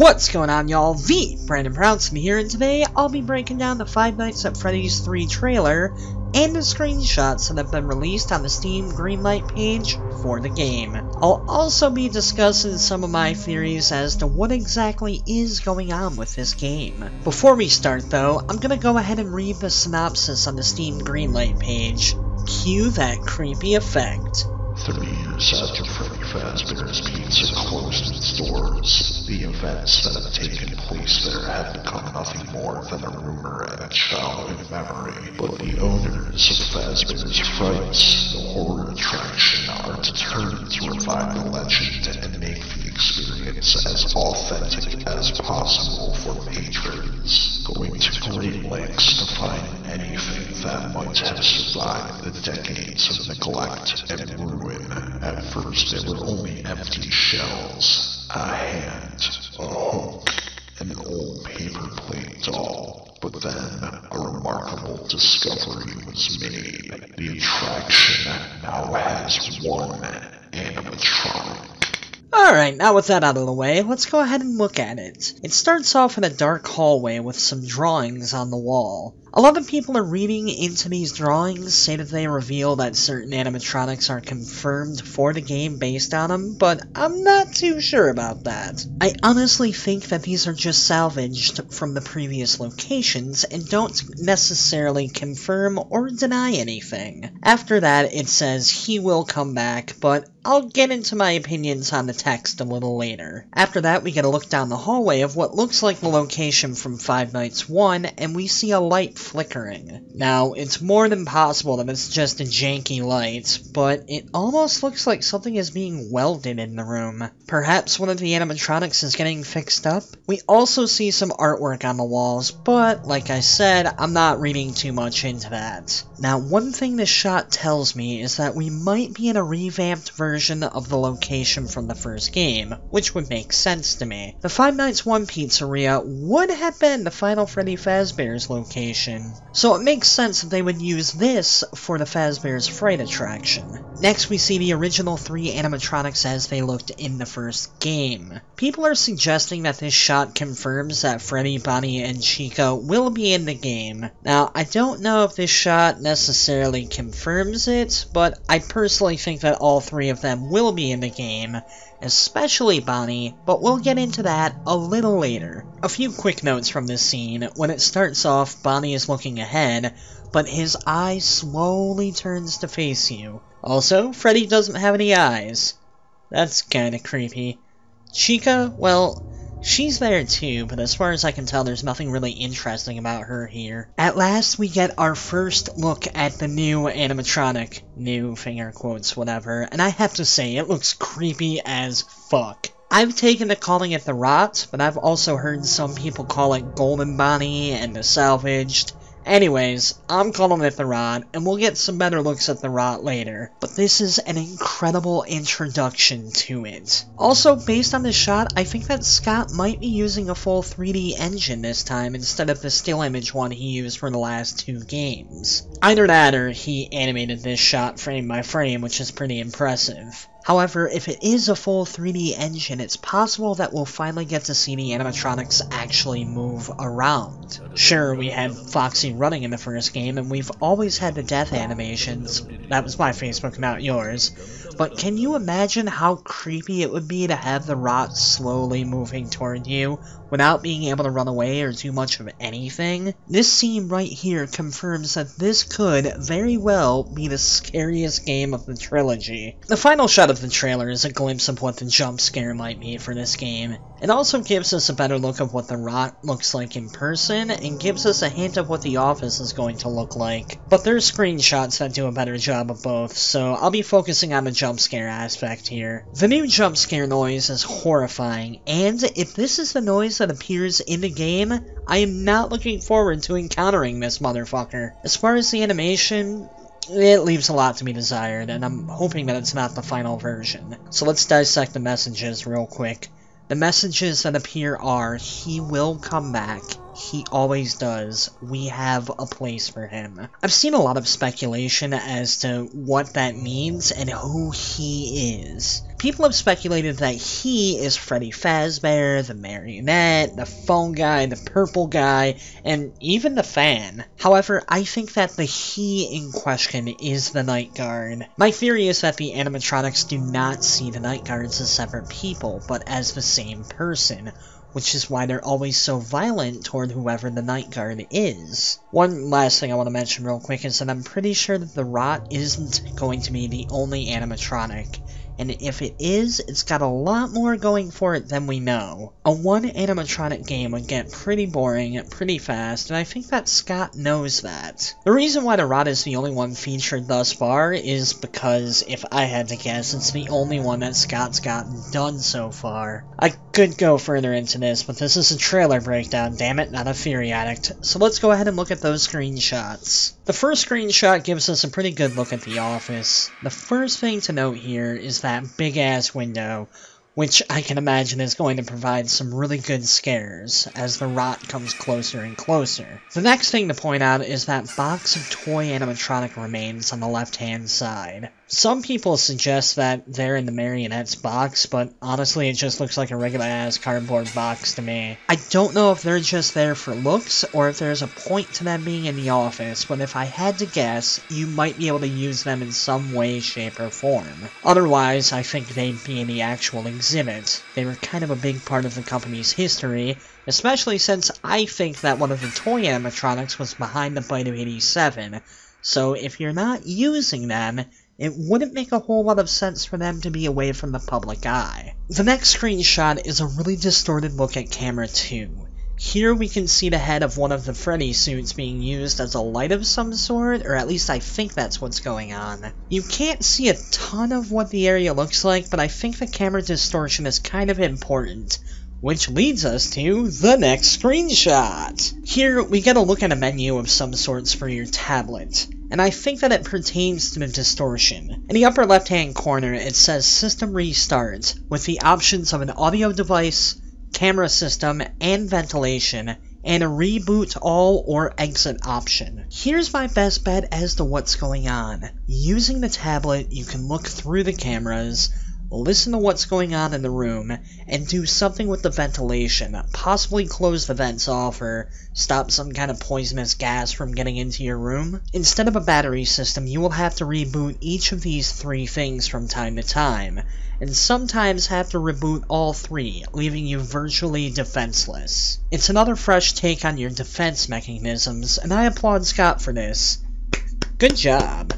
What's going on, y'all? TheBrandonBrownson here, and today I'll be breaking down the Five Nights at Freddy's 3 trailer and the screenshots that have been released on the Steam Greenlight page for the game. I'll also be discussing some of my theories as to what exactly is going on with this game. Before we start though, I'm gonna go ahead and read the synopsis on the Steam Greenlight page. Cue that creepy effect. 30 years after Freddy Fazbear's Pizza closed its doors, the events that have taken place there have become nothing more than a rumor and a childhood memory. But the owners of Fazbear's Frights, the horror attraction, are determined to revive the legend and make the experience as authentic as possible for patrons, going to great lengths to find anything that might have survived the decades of neglect and ruin. At first they were only empty shells, a hand, a hook, and an old paper plate doll. But then a remarkable discovery was made. The attraction now has one animatronic. Alright, now with that out of the way, let's go ahead and look at it. It starts off in a dark hallway with some drawings on the wall. A lot of people are reading into these drawings, say that they reveal that certain animatronics are confirmed for the game based on them, but I'm not too sure about that. I honestly think that these are just salvaged from the previous locations and don't necessarily confirm or deny anything. After that, it says he will come back, but I'll get into my opinions on the text a little later. After that, we get a look down the hallway of what looks like the location from Five Nights 1, and we see a light flickering. Now, it's more than possible that it's just a janky light, but it almost looks like something is being welded in the room. Perhaps one of the animatronics is getting fixed up? We also see some artwork on the walls, but like I said, I'm not reading too much into that. Now, one thing this shot tells me is that we might be in a revamped version of the location from the first game, which would make sense to me. The Five Nights 1 pizzeria would have been the final Freddy Fazbear's location, so it makes sense that they would use this for the Fazbear's Fright attraction. Next, we see the original 3 animatronics as they looked in the first game. People are suggesting that this shot confirms that Freddy, Bonnie, and Chica will be in the game. Now, I don't know if this shot necessarily confirms it, but I personally think that all 3 of them will be in the game, especially Bonnie, but we'll get into that a little later. A few quick notes from this scene. When it starts off, Bonnie is looking ahead, but his eye slowly turns to face you. Also, Freddy doesn't have any eyes. That's kinda creepy. Chica, well, she's there too, but as far as I can tell, there's nothing really interesting about her here. At last, we get our first look at the new animatronic. New, finger quotes, whatever, and I have to say, it looks creepy as fuck. I've taken to calling it the Rot, but I've also heard some people call it Golden Bonnie and the Salvaged. Anyways, I'm calling it the Rot, and we'll get some better looks at the Rot later, but this is an incredible introduction to it. Also, based on this shot, I think that Scott might be using a full 3D engine this time instead of the still image one he used for the last 2 games. Either that or he animated this shot frame by frame, which is pretty impressive. However, if it is a full 3D engine, it's possible that we'll finally get to see the animatronics actually move around. Sure, we had Foxy running in the first game, and we've always had the death animations. That was my Facebook, not yours. But can you imagine how creepy it would be to have the Rot slowly moving toward you without being able to run away or do much of anything? This scene right here confirms that this could very well be the scariest game of the trilogy. The final shot of the trailer is a glimpse of what the jump scare might be for this game. It also gives us a better look of what the Rot looks like in person, and gives us a hint of what the office is going to look like. But there's screenshots that do a better job of both, so I'll be focusing on the jump scare aspect here. The new jump scare noise is horrifying, and if this is the noise that appears in the game, I am not looking forward to encountering this motherfucker. As far as the animation, it leaves a lot to be desired, and I'm hoping that it's not the final version. So let's dissect the messages real quick. The messages that appear are, he will come back, He always does. We have a place for him. I've seen a lot of speculation as to what that means and who he is. People have speculated that he is Freddy Fazbear, the marionette, the phone guy, the purple guy, and even the fan. However, I think that the he in question is the Night Guard. My theory is that the animatronics do not see the Night Guards as separate people, but as the same person, which is why they're always so violent toward whoever the Night Guard is. One last thing I want to mention real quick is that I'm pretty sure that the Rot isn't going to be the only animatronic. And if it is, it's got a lot more going for it than we know. A one animatronic game would get pretty boring pretty fast, and I think that Scott knows that. The reason why the Rot is the only one featured thus far is because, if I had to guess, it's the only one that Scott's gotten done so far. I could go further into this, but this is a trailer breakdown, damn it, not a theory addict. So let's go ahead and look at those screenshots. The first screenshot gives us a pretty good look at the office. The first thing to note here is that big-ass window, which I can imagine is going to provide some really good scares as the Rot comes closer and closer. The next thing to point out is that box of toy animatronic remains on the left-hand side. Some people suggest that they're in the marionette's box, but honestly it just looks like a regular-ass cardboard box to me. I don't know if they're just there for looks, or if there's a point to them being in the office, but if I had to guess, you might be able to use them in some way, shape, or form. Otherwise, I think they'd be in the actual exhibit. They were kind of a big part of the company's history, especially since I think that one of the toy animatronics was behind the Bite of 87, so if you're not using them, it wouldn't make a whole lot of sense for them to be away from the public eye. The next screenshot is a really distorted look at camera 2. Here we can see the head of one of the Freddy suits being used as a light of some sort, or at least I think that's what's going on. You can't see a ton of what the area looks like, but I think the camera distortion is kind of important. Which leads us to the next screenshot. Here we get a look at a menu of some sorts for your tablet, and I think that it pertains to the distortion. In the upper left hand corner it says System Restart, with the options of an audio device, camera system, and ventilation, and a reboot all or exit option. Here's my best bet as to what's going on. Using the tablet you can look through the cameras, listen to what's going on in the room, and do something with the ventilation, possibly close the vents off or stop some kind of poisonous gas from getting into your room. Instead of a battery system, you will have to reboot each of these three things from time to time, and sometimes have to reboot all three, leaving you virtually defenseless. It's another fresh take on your defense mechanisms, and I applaud Scott for this. Good job.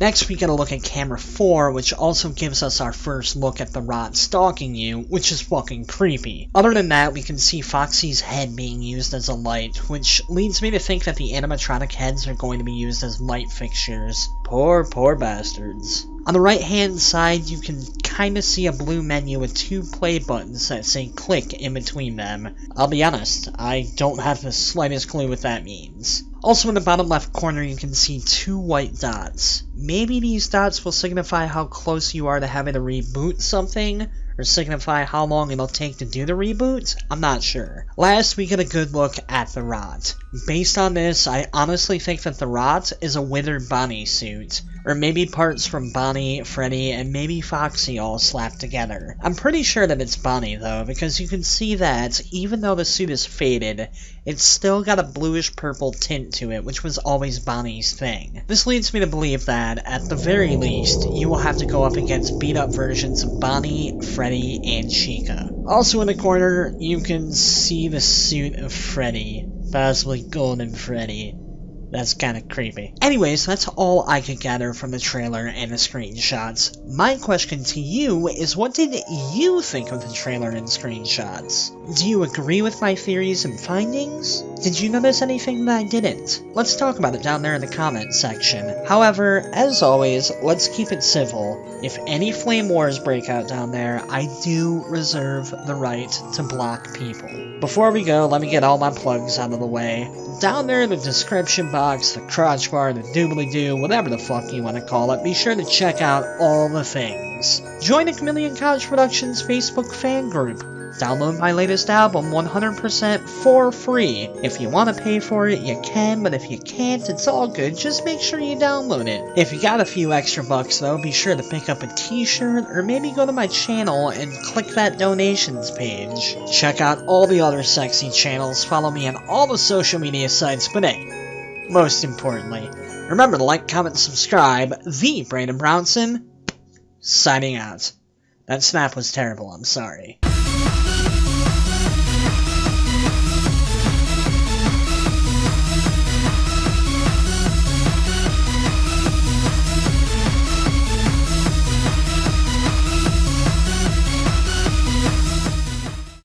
Next we get a look at camera 4, which also gives us our first look at the Rot stalking you, which is fucking creepy. Other than that, we can see Foxy's head being used as a light, which leads me to think that the animatronic heads are going to be used as light fixtures. Poor bastards. On the right hand side, you can kinda see a blue menu with two play buttons that say click in between them. I'll be honest, I don't have the slightest clue what that means. Also in the bottom left corner you can see two white dots. Maybe these dots will signify how close you are to having to reboot something, or signify how long it'll take to do the reboot? I'm not sure. Last, we get a good look at the Rot. Based on this, I honestly think that the Rot is a withered Bonnie suit, or maybe parts from Bonnie, Freddy, and maybe Foxy all slapped together. I'm pretty sure that it's Bonnie though, because you can see that, even though the suit is faded, it's still got a bluish-purple tint to it, which was always Bonnie's thing. This leads me to believe that, at the very least, you will have to go up against beat-up versions of Bonnie, Freddy, and Chica. Also in the corner, you can see the suit of Freddy, possibly Golden Freddy. That's kinda creepy. Anyways, that's all I could gather from the trailer and the screenshots. My question to you is, what did you think of the trailer and screenshots? Do you agree with my theories and findings? Did you notice anything that I didn't? Let's talk about it down there in the comments section. However, as always, let's keep it civil. If any flame wars break out down there, I do reserve the right to block people. Before we go, let me get all my plugs out of the way. Down there in the description box, the crotch bar, the doobly-doo, whatever the fuck you want to call it, be sure to check out all the things. Join the Chameleon Couch Productions Facebook fan group. Download my latest album 100% for free. If you want to pay for it, you can, but if you can't, it's all good. Just make sure you download it. If you got a few extra bucks though, be sure to pick up a t-shirt or maybe go to my channel and click that donations page. Check out all the other sexy channels, follow me on all the social media sites, but hey, most importantly, remember to like, comment, and subscribe. The Brandon Brownson, signing out. That snap was terrible, I'm sorry.